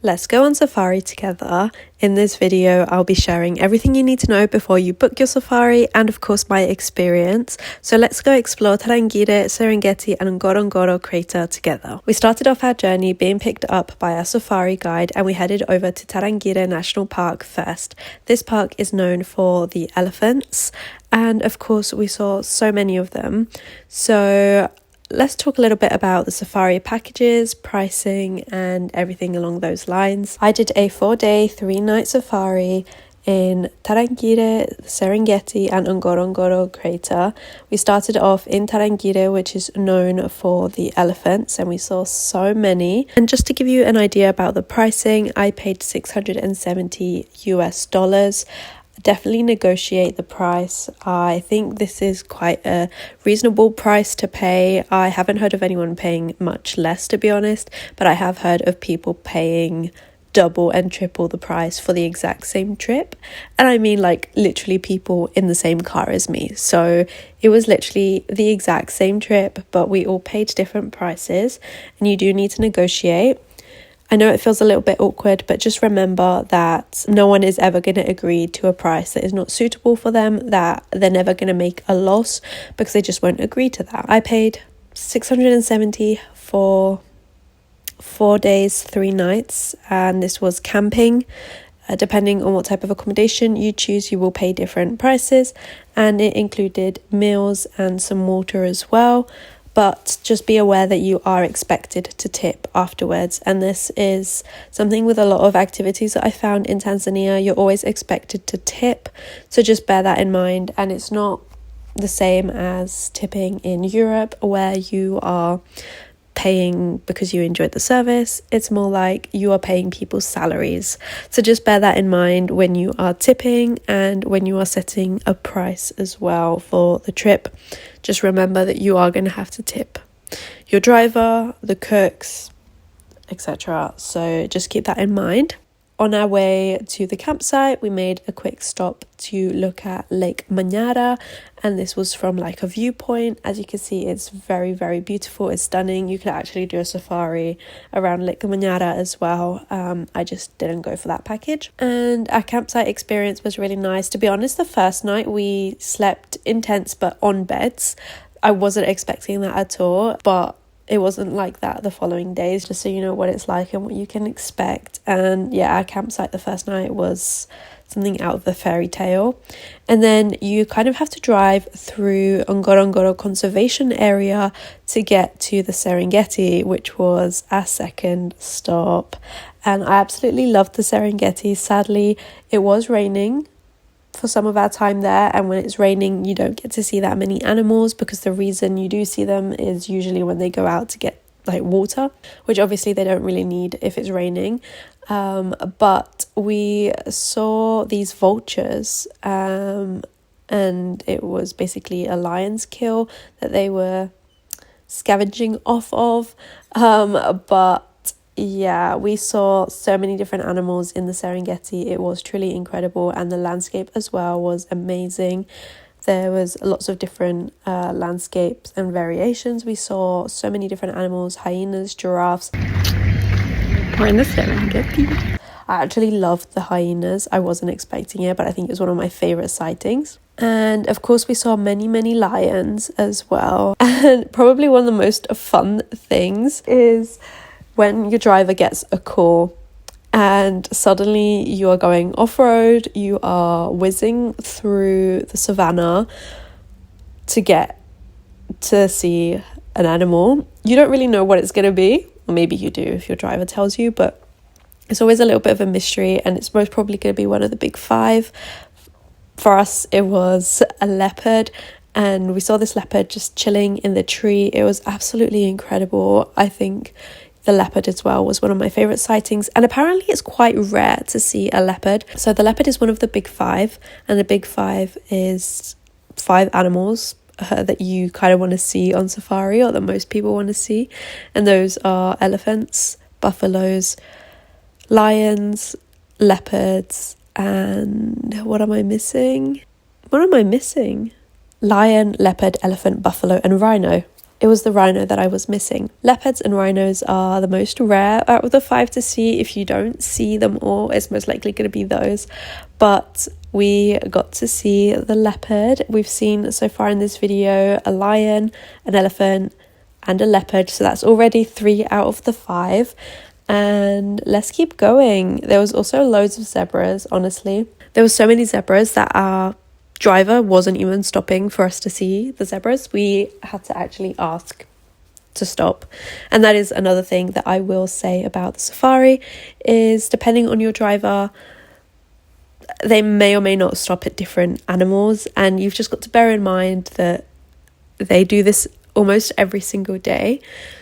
Let's go on safari together. In this video, I'll be sharing everything you need to know before you book your safari and of course my experience. So let's go explore Tarangire, Serengeti and Ngorongoro Crater together. We started off our journey being picked up by our safari guide and we headed over to Tarangire National Park first. This park is known for the elephants and of course we saw so many of them. So let's talk a little bit about the safari packages, pricing and everything along those lines. I did a 4-day, 3-night safari in Tarangire, Serengeti and Ngorongoro Crater. We started off in Tarangire, which is known for the elephants, and we saw so many. And just to give you an idea about the pricing, I paid $670 US. Definitely negotiate the price. I think this is quite a reasonable price to pay. I haven't heard of anyone paying much less, to be honest, but I have heard of people paying double and triple the price for the exact same trip. And I mean like literally people in the same car as me. So it was literally the exact same trip, but we all paid different prices and you do need to negotiate. I know it feels a little bit awkward, but just remember that no one is ever going to agree to a price that is not suitable for them, that they're never going to make a loss because they just won't agree to that. I paid $670 for 4 days, 3 nights, and this was camping. Depending on what type of accommodation you choose, you will pay different prices, and it included meals and some water as well. But just be aware that you are expected to tip afterwards. And this is something with a lot of activities that I found in Tanzania. You're always expected to tip. So just bear that in mind. And it's not the same as tipping in Europe where you are paying because you enjoyed the service. It's more like you are paying people's salaries. So just bear that in mind when you are tipping and when you are setting a price as well for the trip. Just remember that you are going to have to tip your driver, the cooks, etc. So just keep that in mind. On our way to the campsite, we made a quick stop to look at Lake Manyara, and this was from like a viewpoint. As you can see, it's very, very beautiful. It's stunning. You can actually do a safari around Lake Manyara as well. I just didn't go for that package. And our campsite experience was really nice. To be honest, the first night we slept in tents but on beds. I wasn't expecting that at all, but it wasn't like that the following days, just so you know what it's like and what you can expect. And yeah, our campsite the first night was something out of the fairy tale. And then you kind of have to drive through Ngorongoro Conservation Area to get to the Serengeti, which was our second stop. And I absolutely loved the Serengeti. Sadly, it was raining for some of our time there, and when it's raining you don't get to see that many animals, because the reason you do see them is usually when they go out to get like water, which obviously they don't really need if it's raining. But we saw these vultures, and it was basically a lion's kill that they were scavenging off of. But yeah, we saw so many different animals in the Serengeti. It was truly incredible, and the landscape as well was amazing. There was lots of different landscapes and variations. We saw so many different animals, hyenas, giraffes. We're in the Serengeti. I actually loved the hyenas. I wasn't expecting it, but I think it was one of my favourite sightings. And of course we saw many, many lions as well. And probably one of the most fun things is when your driver gets a call and suddenly you are going off-road, you are whizzing through the savannah to get to see an animal. You don't really know what it's going to be, or maybe you do if your driver tells you, but it's always a little bit of a mystery, and it's most probably going to be one of the big 5. For us, it was a leopard, and we saw this leopard just chilling in the tree. It was absolutely incredible. I think the leopard as well was one of my favorite sightings, and apparently it's quite rare to see a leopard. So the leopard is one of the big 5, and the big 5 is 5 animals that you kind of want to see on safari, or that most people want to see, and those are elephants, buffaloes, lions, leopards, and what am I missing? Lion, leopard, elephant, buffalo and rhino. it was the rhino that I was missing. Leopards and rhinos are the most rare out of the 5 to see. If you don't see them all, it's most likely going to be those. But we got to see the leopard. We've seen so far in this video a lion, an elephant, and a leopard. So that's already 3 out of the 5. And let's keep going. There was also loads of zebras, honestly. There were so many zebras that our driver wasn't even stopping for us to see the zebras. We had to actually ask to stop. And that is another thing that I will say about the safari is, depending on your driver, they may or may not stop at different animals, and you've just got to bear in mind that they do this almost every single day.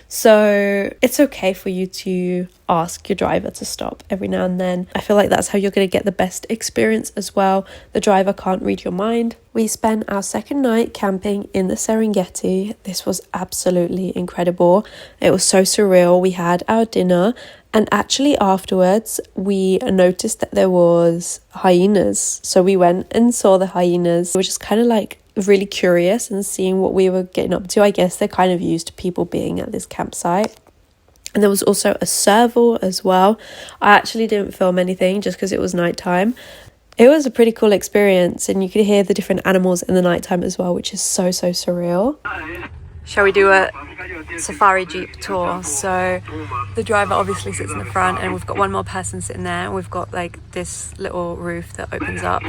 So it's okay for you to ask your driver to stop every now and then. I feel like that's how you're going to get the best experience as well. The driver can't read your mind. We spent our second night camping in the Serengeti. This was absolutely incredible. It was so surreal. We had our dinner, and actually afterwards we noticed that there was hyenas. So we went and saw the hyenas. We were just kind of like really curious and seeing what we were getting up to. I guess they're kind of used to people being at this campsite. And there was also a serval as well. I actually didn't film anything just because it was nighttime. It was a pretty cool experience, and you could hear the different animals in the nighttime as well, which is so surreal. Shall we do a safari jeep tour? So the driver obviously sits in the front, and we've got one more person sitting there, and we've got like this little roof that opens up.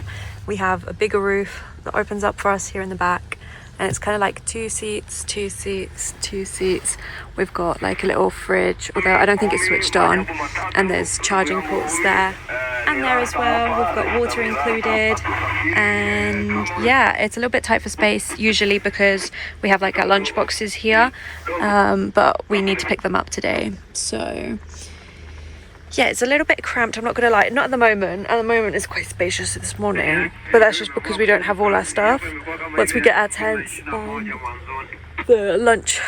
We have a bigger roof that opens up for us here in the back, and it's kind of like 2 seats, 2 seats, 2 seats. We've got like a little fridge, although I don't think it's switched on, and there's charging ports there and there as well. We've got water included, and yeah, it's a little bit tight for space usually because we have like our lunch boxes here, but we need to pick them up today. So yeah, it's a little bit cramped, I'm not gonna lie. Not at the moment. At the moment it's quite spacious this morning, but that's just because we don't have all our stuff. Once we get our tents and the lunch,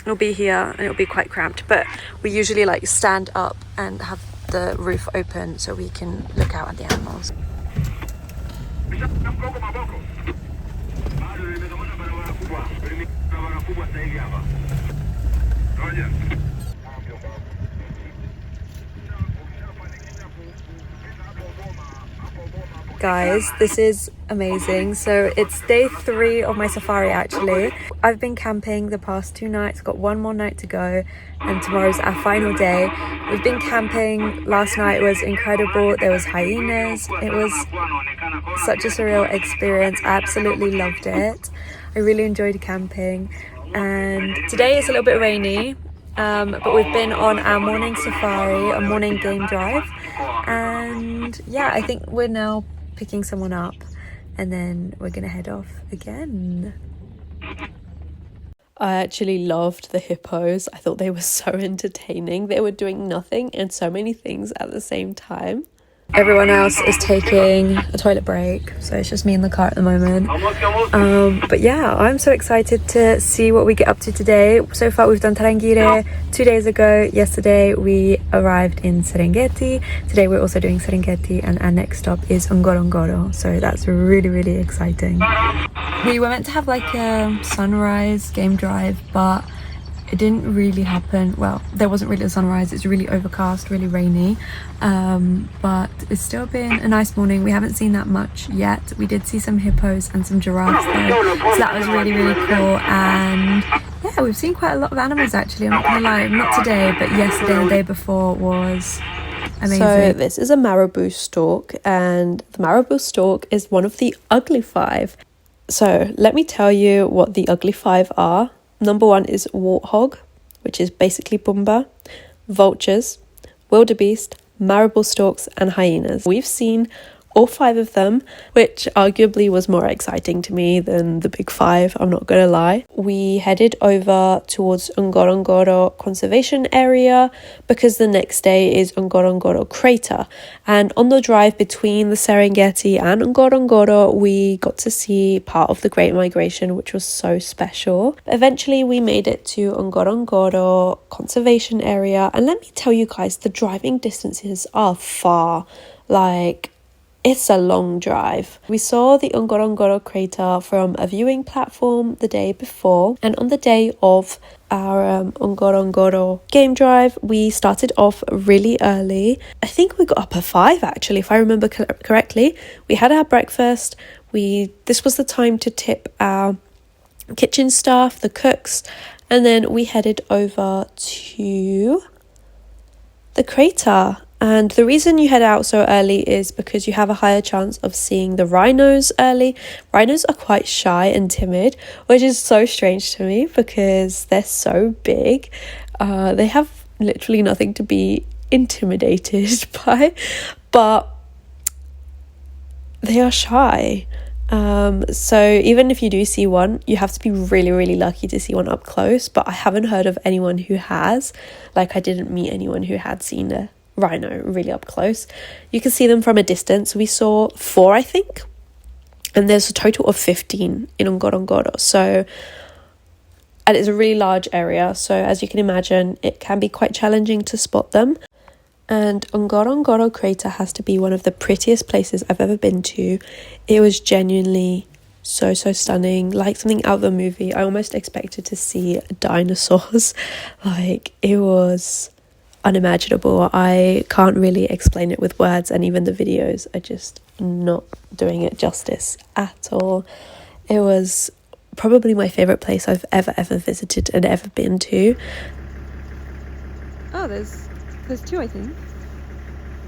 it'll be here and it'll be quite cramped. But we usually like stand up and have the roof open so we can look out at the animals. Guys, this is amazing. So it's day 3 of my safari actually. I've been camping the past 2 nights, got 1 more night to go, and tomorrow's our final day. We've been camping. Last night was incredible. There was hyenas. It was such a surreal experience. I absolutely loved it. I really enjoyed camping, and today it's a little bit rainy, but we've been on our morning safari, a morning game drive, and yeah, I think we're now picking someone up and then we're gonna head off again. I actually loved the hippos. I thought they were so entertaining. They were doing nothing and so many things at the same time. Everyone else is taking a toilet break, so it's just me in the car at the moment. But yeah, I'm so excited to see what we get up to today. So far we've done Tarangire 2 days ago. Yesterday we arrived in Serengeti. Today we're also doing Serengeti, and our next stop is Ngorongoro, so that's really exciting. We were meant to have like a sunrise game drive, but it didn't really happen. Well, there wasn't really a sunrise. It's really overcast, really rainy, but it's still been a nice morning. We haven't seen that much yet. We did see some hippos and some giraffes though, so that was really cool. And yeah, we've seen quite a lot of animals actually. I'm not gonna lie, not today, but yesterday and the day before was amazing. So this is a marabou stork, and the marabou stork is one of the ugly 5. So let me tell you what the ugly 5 are. Number 1 is warthog, which is basically Pumba, vultures, wildebeest, marabou storks, and hyenas. We've seen all 5 of them, which arguably was more exciting to me than the big 5, I'm not gonna lie. We headed over towards Ngorongoro Conservation Area because the next day is Ngorongoro Crater, and on the drive between the Serengeti and Ngorongoro we got to see part of the Great Migration, which was so special. Eventually we made it to Ngorongoro Conservation Area, and let me tell you guys, the driving distances are far. Like, It's a long drive. We saw the Ngorongoro Crater from a viewing platform the day before, and on the day of our Ngorongoro game drive, we started off really early. I think we got up at 5 actually, if I remember correctly. We had our breakfast. This was the time to tip our kitchen staff, the cooks, and then we headed over to the crater. And the reason you head out so early is because you have a higher chance of seeing the rhinos early. Rhinos are quite shy and timid, which is so strange to me because they're so big. They have literally nothing to be intimidated by, but they are shy. So even if you do see one, you have to be really, really lucky to see one up close. But I haven't heard of anyone who has. Like, I didn't meet anyone who had seen a rhino really up close. You can see them from a distance. We saw 4, I think, and there's a total of 15 in Ngorongoro. So, and it's a really large area, so as you can imagine, it can be quite challenging to spot them. And Ngorongoro Crater has to be one of the prettiest places I've ever been to. It was genuinely so stunning, like something out of the movie. I almost expected to see dinosaurs. Like, it was unimaginable. I can't really explain it with words, and even the videos are just not doing it justice at all. It was probably my favorite place I've ever visited and ever been to. Oh, there's 2, I think.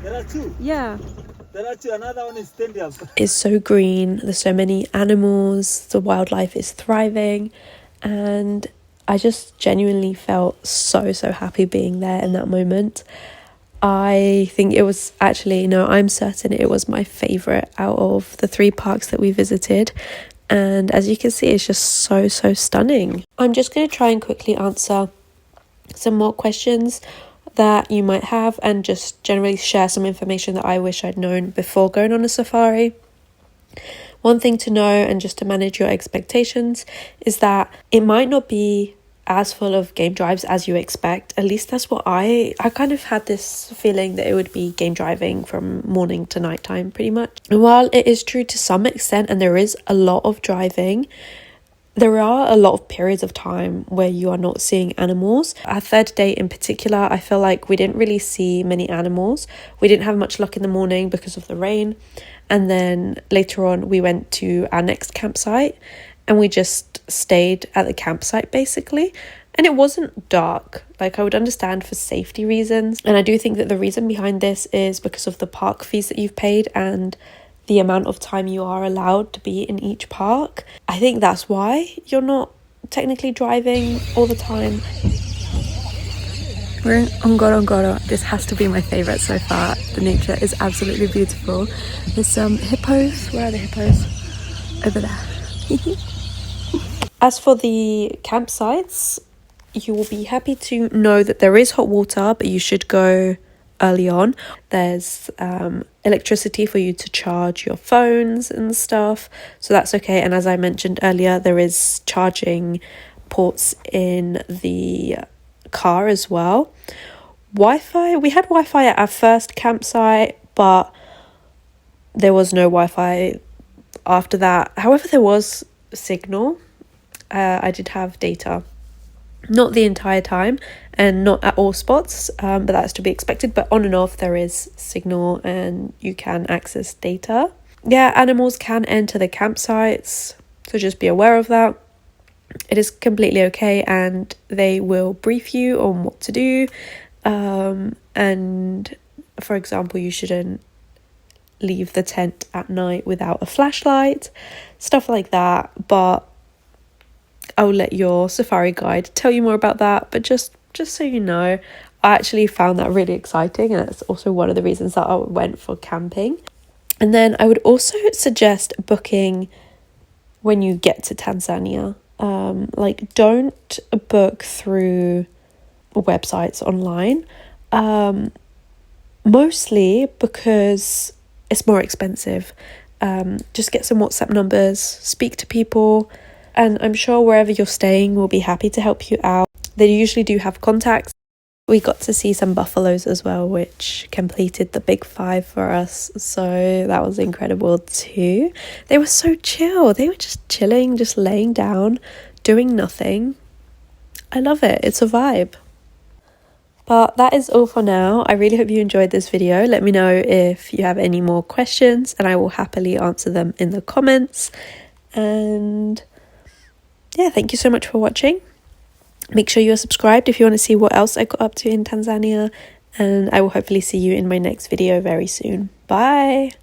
There are 2? Yeah. There are 2. Another one is standing up. It's so green. There's so many animals. The wildlife is thriving, and I just genuinely felt so happy being there in that moment. I think it was actually, no, I'm certain it was my favourite out of the 3 parks that we visited. And as you can see, it's just so stunning. I'm just going to try and quickly answer some more questions that you might have and just generally share some information that I wish I'd known before going on a safari. One thing to know, and just to manage your expectations, is that it might not be as full of game drives as you expect. At least that's what I kind of had this feeling that it would be game driving from morning to nighttime pretty much. And while it is true to some extent and there is a lot of driving, there are a lot of periods of time where you are not seeing animals. Our third day in particular, I feel like we didn't really see many animals. We didn't have much luck in the morning because of the rain. And then later on, we went to our next campsite and we just stayed at the campsite basically. And it wasn't dark. Like, I would understand for safety reasons. And I do think that the reason behind this is because of the park fees that you've paid and the amount of time you are allowed to be in each park. I think that's why you're not technically driving all the time. We're in Ngorongoro. This has to be my favourite so far. The nature is absolutely beautiful. There's some hippos. Where are the hippos? Over there. As for the campsites, you will be happy to know that there is hot water, but you should go early on. There's electricity for you to charge your phones and stuff, so that's okay. And as I mentioned earlier, there is charging ports in the car as well. Wi-Fi, we had Wi-Fi at our first campsite, but there was no Wi-Fi after that. However, there was signal. I did have data, not the entire time and not at all spots, but that's to be expected. But on and off there is signal and you can access data. Yeah, animals can enter the campsites, so just be aware of that. It is completely okay, and they will brief you on what to do. And for example, you shouldn't leave the tent at night without a flashlight, stuff like that. But I'll let your safari guide tell you more about that. But just so you know, I actually found that really exciting, and that's also one of the reasons that I went for camping. And then I would also suggest booking when you get to Tanzania. Like, don't book through websites online, mostly because it's more expensive. Just get some WhatsApp numbers, speak to people, and I'm sure wherever you're staying will be happy to help you out. They usually do have contacts. We got to see some buffaloes as well, which completed the big 5 for us. So that was incredible too. They were so chill. They were just chilling, just laying down, doing nothing. I love it. It's a vibe. But that is all for now. I really hope you enjoyed this video. Let me know if you have any more questions and I will happily answer them in the comments. And yeah, thank you so much for watching. Make sure you are subscribed if you want to see what else I got up to in Tanzania, and I will hopefully see you in my next video very soon. Bye!